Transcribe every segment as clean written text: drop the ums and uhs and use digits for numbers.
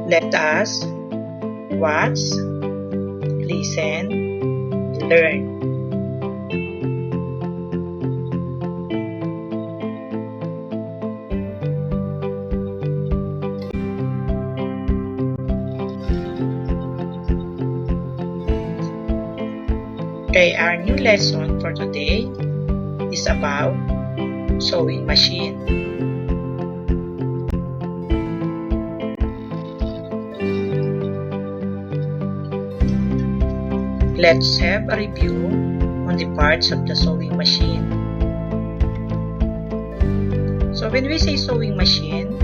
Let us watch, listen, learn. Okay, our new lesson for today is about sewing machine. Let's have a review on the parts of the sewing machine. So when we say sewing machine,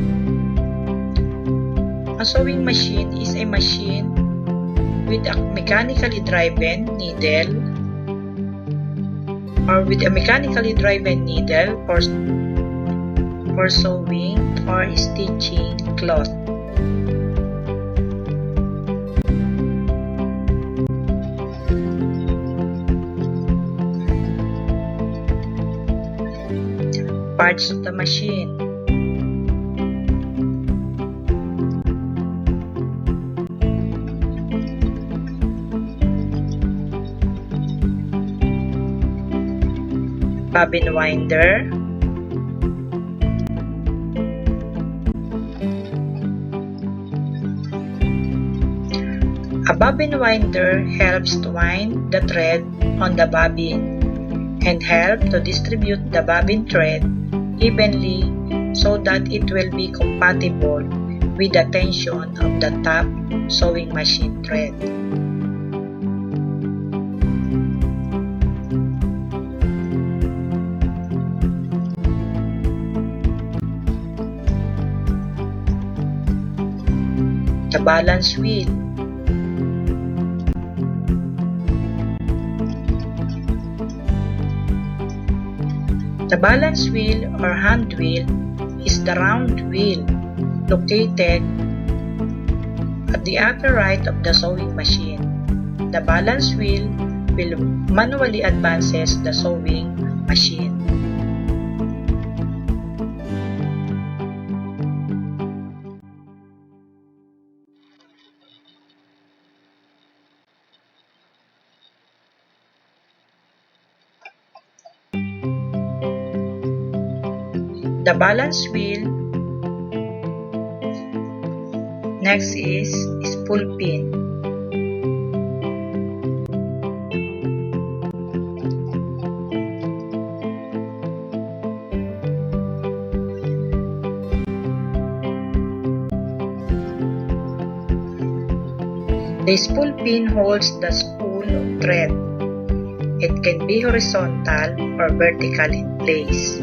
a sewing machine is a machine with a mechanically driven needle or with a mechanically driven needle for sewing or stitching cloth. Parts of the machine. Bobbin winder, a bobbin winder helps to wind the thread on the bobbin and help to distribute the bobbin thread evenly so that it will be compatible with the tension of the top sewing machine thread. The balance wheel. The balance wheel or hand wheel is the round wheel located at the upper right of the sewing machine. The balance wheel will manually advances the sewing machine. The balance wheel. Next is spool pin. The spool pin holds the spool of thread. It can be horizontal or vertical in place.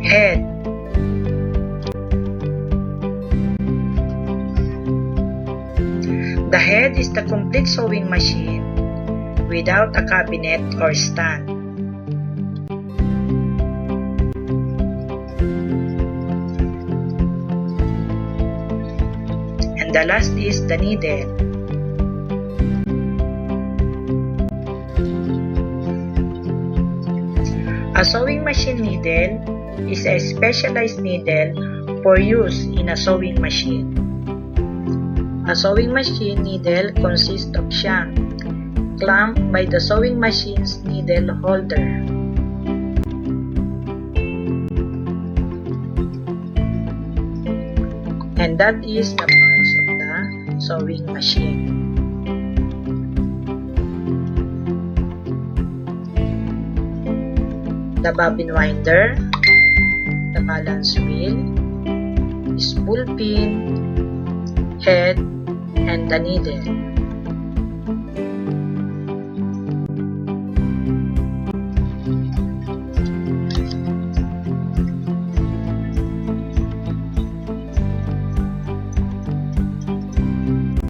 Head. The head is the complete sewing machine without a cabinet or stand. And the last is the needle. A sewing machine needle is a specialized needle for use in a sewing machine. A sewing machine needle consists of shank clamped by the sewing machine's needle holder. And that is the parts of the sewing machine. The bobbin winder, the balance wheel, spool pin, head, and the needle.